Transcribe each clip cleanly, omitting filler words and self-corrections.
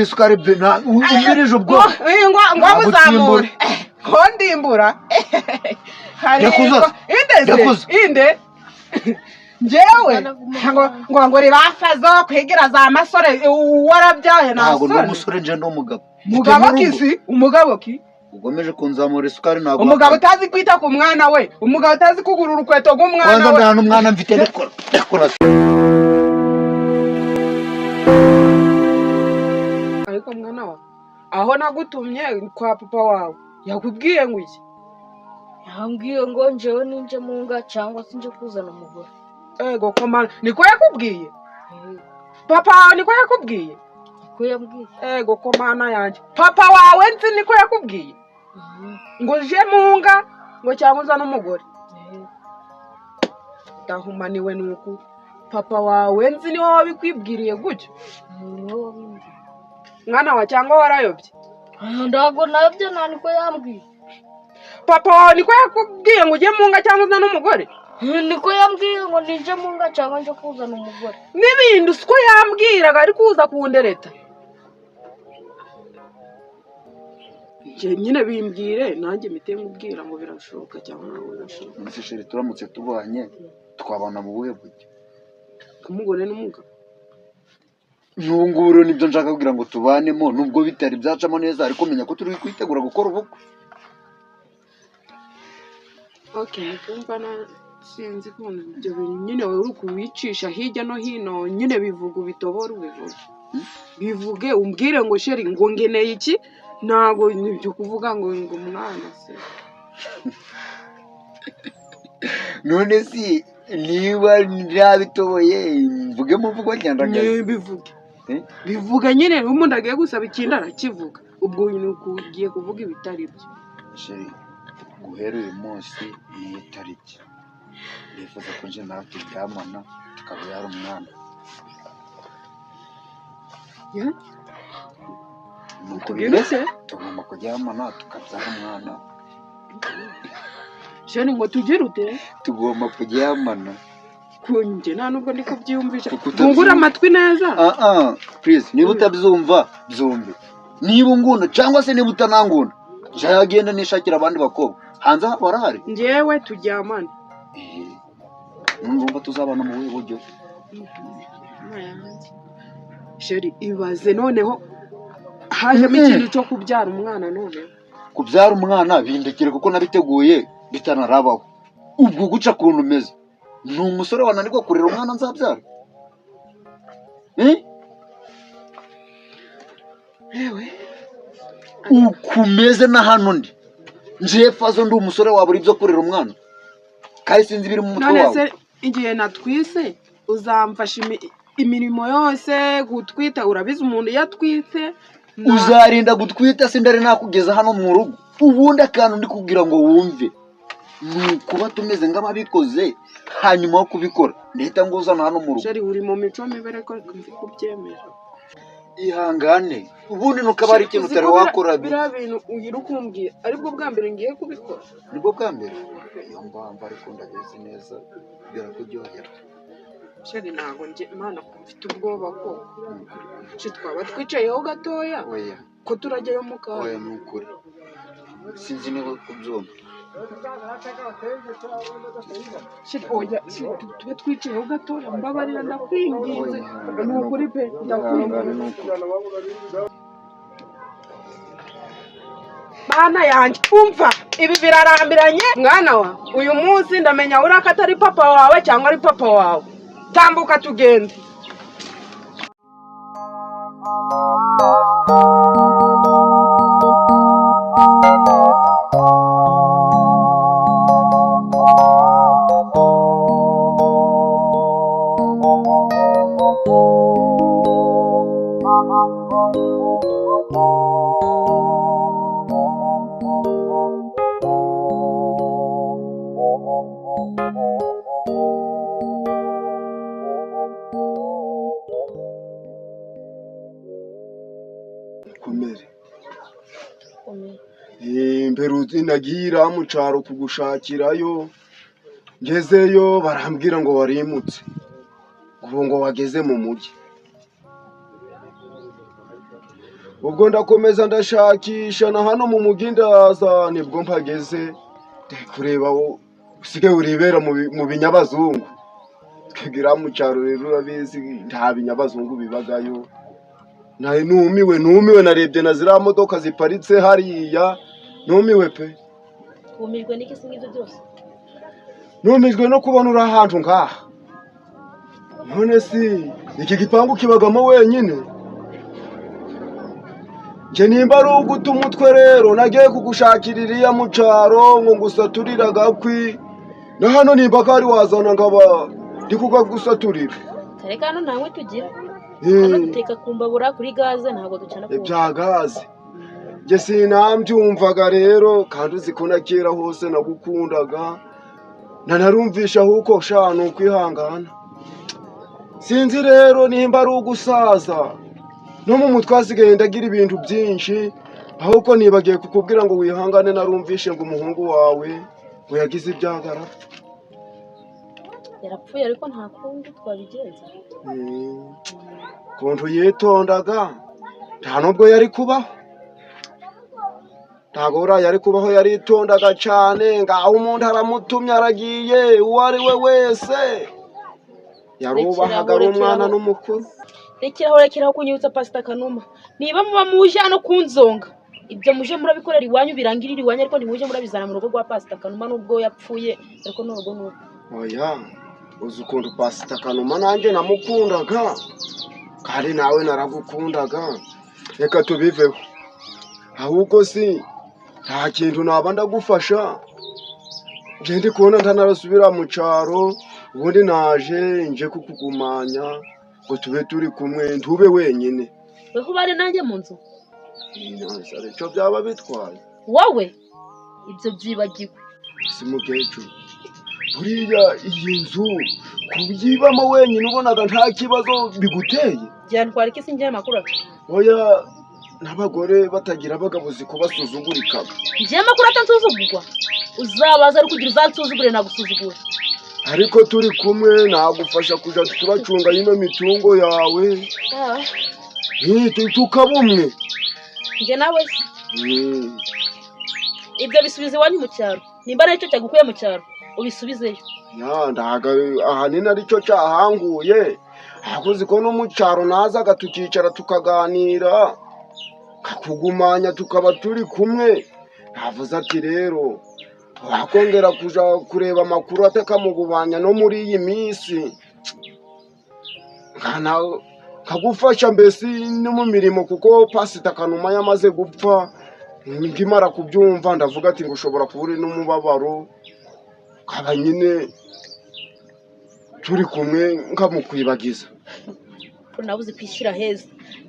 isukari bena umbirije ubwo ngo buzamure ko ndimbura hari inde njyewe ngo ribafazo kwigira za masore warabyaye ntabwo ndi umusore nje ndi umugabo umugabo ki ugomeje kunzamura isukari ntabwo umugabo utazi kwita ku mwana we umugabo utazi kugura urukweto rw'umwana we nta n'umwana mfite ndakora ariko mwana wa aho nagutumye kwa papa wawe yakubwiye ngo iki yambwiye ngo njewe ninje munga cyangwa sinje kuzana umugore ego komana niko yakubwiye papa wawe niko yakubwiye niko yambwiye ego komana yanjye papa wawe nzi niko yakubwiye ngo je munga ngo cyangwa uzana umugore ndahumaniwe nuko papa wawe nzi niwe wabikwibwiriye gutyo mwana wa cyangwa warayobye ndago nayobye niko yambwiye papa wawe niko yakubwiye ngo ujye munga cyangwa uzana umugore niko yambwiye ngo ninje munga cyangwa nje kuzana umugore n'ibindi uko yambwiraga ari kuza kundereta nyine bimbwire nanjye mite mubwira ngo birashoboka cyangwa ntabwo birashoboka musisheri turamutse tubanye twabana mu buhe buryo umugore n'umugabo n'ubu ngubu rero nibyo nshaka kugira ngo tubanemo nubwo bitari byacamo neza ariko menya ko turi kwitegura gukora ubukwe kumva sinzi kubona ibyo bintu nyine wowe uri kubicisha hirya no hino nyine bivuga ubitobora bivuge umbwire ngo sheri ngo ngeneye iki ntabwo nibyo kuvuga ngo umwana se none si niba nabitoboye mvuge mu mvugo nyandagazi bivuga nyine umuntu agiye gusaba ikindi arakivuga ubwo ugiye kuvuga ibitari byo sheri guhera uyu munsi niyo tariki nifuza ko nje nawe turyamana tukabyara umwana tugomba kuryamana tukabyara umwana sheri ngo tugire ute tugomba kuryamana kunjye nta nubwo ndi kubyiyumvisha ntungure amatwi neza please niba utabyumva byumve niba ungunda cyangwa se niba utanangunda njagenda nishakira abandi bakobwa hanze haba harahari njyewe turyamana numva tuzabana mu buhe buryo sheri ibaze noneho hajemo ikintu cyo kubyara umwana noneho kubyara umwana bindekire kuko nabiteguye bitanarabaho ubwo guca kuntu umeze ni umusore wananirwa kurera umwana nzabyara ukumeze na hano ndi nje fazo ndi umusore wabura ibyo kurera umwana kandi sinzi biri mu mutwe wawe none se igihe natwise uzamfasha imirimo yose gutwita urabizi umuntu yatwitse uzarinda gutwita sindari nakugeza hano mu rugo ubundi akantu ndi kugira ngo wumve ni kuba tumeze nk'ababikoze hanyuma yo kubikora ndahita nguzana hano mu rugo sheri uri mu mico mibi ariko nzi kubyemera ihangane ubundi nuko aba ari ikintu utari wakora biriya bintu ugira ukumbwira aribwo bwa mbere ngiye kubikora nibwo bwa mbere iyo mpamvu ariko ndabizi neza birakuryohera sheri ntabwo imana mfite ubwoba ko twaba twicayeho gatoya ko turajyayo mu kaga oya ni ukuri sinzi niba kubyumva tube twicayeho gatoya mbabarira ndakwinginze ni ukuri pe ndakwinginze bana yanjye umva ibi birarambiranye mwana wa uyu munsi ndamenya uriya ko atari papa wawe cyangwa ari papa wawe tambuka tugende mperuzi nagira mu cyaro kugushakirayo ngezeyo barambwira ngo warimutse ubu ngo wageze mu mujyi ubwo ndakomeza ndashakisha na hano mu mugi ndaza nibwo mpageze kureba usigaye urebera mu binyabazungu twigira mu cyaro rero urabizi nta binyabazungu bibagayo naye numiwe narebye na ziriya modoka ziparitse hariya numiwe pe. Wumijwe n'iki se ngibyo byose? Numijwe no kubona uri ahantu ngaha. None si iki gipangu kibagamo wenyine? Nje nimba ari uguta umutwe rero nagiye kugushakira iriya mu cyaro ngo ngusaturira agakwi na hano nimba kari wazana ngaba ndi kugusaturira. Kareka hano ntawe tugira. Hano duteka kumbabura kuri gaze ntabwo ducana ku bya gaze. Nje sinambyumvaga rero kandi uzikona kera hose nagukundaga nanarumvisha huko shano kwihangana. Sinzi rero nimba ari ugusaza no mu mutwe asigaye ndagira ibintu byinshi ahubwo nibagiye kukubwira ngo wihangane narumvishe ngo umuhungu wawe ngo yagize ibyagara. Yarapfuye ariko nta kundi twabigenza. Kontu yitondaga nta nubwo yari kubaho. Ntagora yari kubaho yaritondaga cyane ngaho umuntu aramutumye aragiye uwo ari we wese yarubahaga umwana n'umukuru. Rekeraho kunyibutsa Pastor Kanuma. Niba muba muje hano kunzonga ibyo muje murabikorera iwanyu birangirira iwanyu ariko ntimuje murabizana mu rugo rwa Pastor Kanuma nubwo yapfuye ariko n'urugo n'urugo. Oya uzi ukuntu Pastor Kanuma nanjye namukundaga kandi nawe naragukundaga. Reka tubiveho ahubwo si nta kintu naba ndagufasha. Nje ndi kubona ntanarasubira mu cyaro ubundi naje nje kukugumanya ngo tube turi kumwe ntube wenyine. Weho bari nanjye mu nzu? Nasa cyo byaba bitwaye. Wowe ibyo byibagiwe. Si mugejo. Buriya iyi nzu kubyibamo wenyine ubonaga nta kibazo biguteye. Byantwara iki sinjye makuru? Oya n'abagore batagira abagabo ziko basuzugurikaga. Nje makuru atansuzugurwa. Uzabaza ari kugira uzansuzugure nagusuzugura. Ariko turi kumwe nagufasha kuja turacunga yino mitungo yawe. Tukabumwe. Nje nawe ibyo bisubize wanyu mu cyaro. Nimba ari cyo cyagukuye mu cyaro ubisubizeyo. Ya ndaga ahanini ari cyo cyahanguye. Akoze ko no mu cyaro nazaga tukicara tukaganira kakugumanya tukaba turi kumwe. Navuze ati rero wakongera kuja kureba amakuru atakamugubanya no muri iyi minsi kana kagufasha mbese no mu mirimo kuko Pastor Kanuma yamaze gupfa. Ngimara kubyumva ndavuga ati ngo ushobora kubura n'umubabaro kaba nyine turi kumwe nkamukwibagiza. Nabuze kwishyira heza.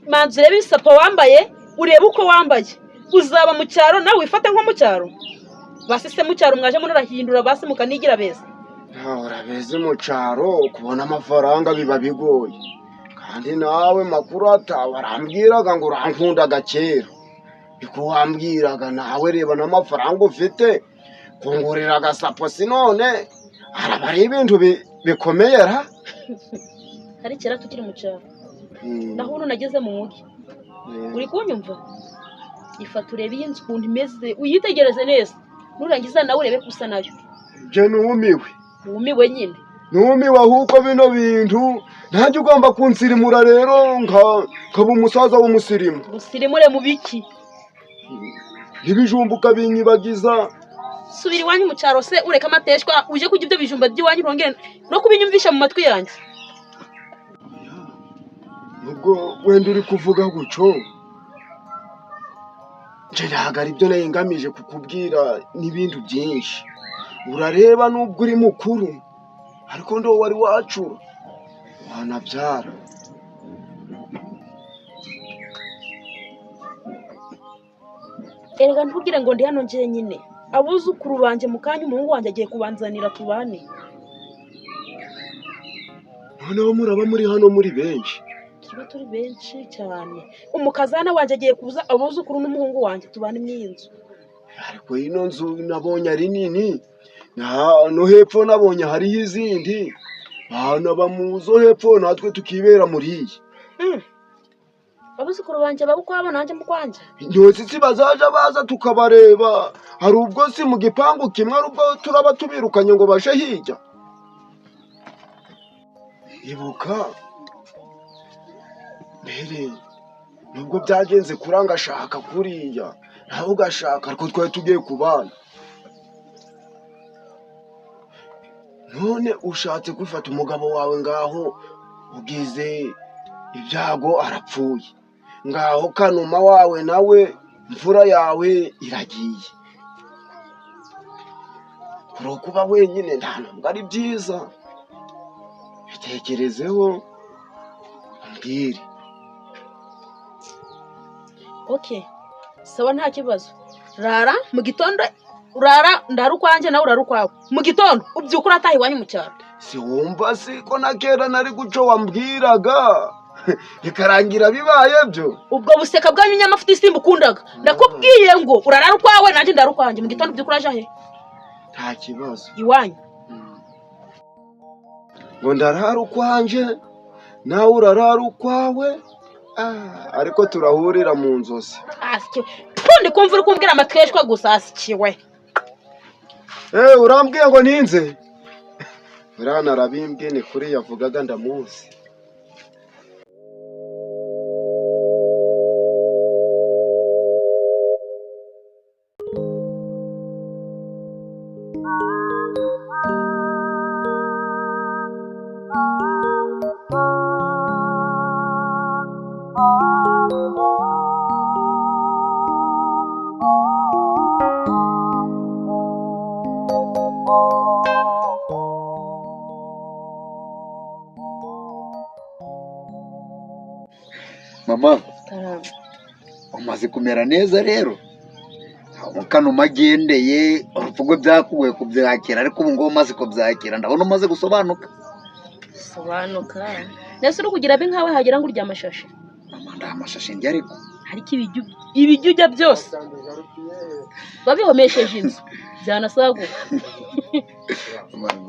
Manzi reba isapo wambaye urebe uko wambaye uzaba mu cyaro nawe wifate nko mu cyaro. Basise mu cyaro mwaje murahindura basi mukanigira beza. Urabeze mu cyaro kubona amafaranga biba bigoye kandi nawe makuru atabarambwiraga ngo urankundaga kera. Biko wambwiraga nawe reba n'amafaranga ufite kungurira agasapo sinone arabari ibintu bikomeye ra. Hari kera tukiri mu cyaro. Naho uno nageze mu mugi. Uri kunyumva? Ifata urebe iyi nzu ukuntu imeze uyitegereze neza. Nurangiza nawe urebe kusa nayo. Je numiwe. Numiwe nyine. Numiwe ahubwo bino bintu ntajye ugomba kunsirimura rero nkaba umusaza w'umusirimu. Usirimure mu biki? Ibijumbuka binyibagiza. Subira iwanyu mu cyaro se ureka amateshwa uje kujya ibyo bijumba by'iwanyu rongera no kubinyumvisha mu matwi yanjye. Nubwo wenda uri kuvuga guco nje nagari ibyo nayengamije kukubwira n'ibintu byinshi. Urareba nubwo uri mukuru ariko ndo wari wacura wanabyara. Erega ntugire ngo ndi hano nje nyine. Abuzukuru banje mukanya umuhungu wanjye agiye kubanzanira tubane. Noneho muraba muri hano muri benshi. Tuba turi benshi cyane. Umukazana wanjye agiye kuza abuzukuru n'umuhungu wanjye tubane mw'inzu. Ariko ino nzu nabonye ari nini. No hepfo nabonye hariho izindi. Bana bamuzo hepfo natwe tukibera muri iyi. abuzukuru banje babukwabo nanje mukwanje ntose bazaja baza tukabareba hari ubwo si mu gipangu kimwe ari ubwo turaba tubirukanye ngo baje hirya ibuka mbere nubwo byagenze kuranga ashaka kuriya nawe ugashaka ariko twari tugiye kubana none ushatse gufata umugabo wawe ngaho ugize ibyago arapfuye ngaho kanuma wawe nawe imfura yawe iragiye kuro kuba wenyine nta nubwo ari byiza bitekerezeho umbwire okay sawa nta kibazo rara mu gitondo urara ndara ukwanjye nawe urara ukwawe mu gitondo ubyuka urataha iwanyu mu cyaro si wumva si ko na kera nari guco wambwiraga bikarangira bibaye byo ubwo buseka bwanyu nyamafuti isimba ukundaga ndakubwiye ngo urarara ukwawe nanjye ndara ukwanjye mu gitondo ubyuka uraje he nta kibazo iwanyu ngo ndarara ukwanjye nawe urarara ukwawe ariko turahurira mu nzozi asikiwe kundi kumva uri kumbwira amatweshwa gusa asikiwe urambwiye ngo ninze uriya narabimbwe ni kuri yavugaga ndamuzi mama umaze kumera neza rero kanuma agendeye urupfugo byakugoye kubyakira ariko ubu ngubu umaze kubyakira ndabona umaze gusobanuka ndetse uri kugira abe nkawe hagira ngo urya amashashi mama nda amashashi njye ariko ariko ibijyo ujya byose babihomesheje inzu byanasagura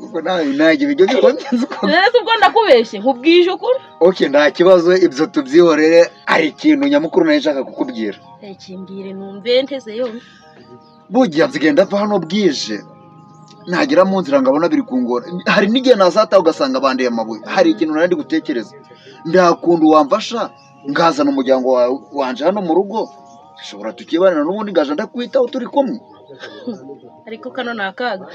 kuko nawe ntajya ibijyo bikomeza neza ubwo ndakubeshye nkubwije ukuri okay nta kibazo ibyo tubyihorere hari ikintu nyamukuru nayo nshaka kukubwira kimbwire numve nteze yo bugiye nzigenda ava hano bwije nagera mu nzira ngabona biri kungora hari n'igihe nazataha ugasanga bandeye amabuye hari ikintu nari ndi gutekereza ndakunda wamfasha ngazana umuryango wanje hano mu rugo ushobora tukibanira n'ubundi ngaje ndakwitaho turi kumwe ariko kano nakaga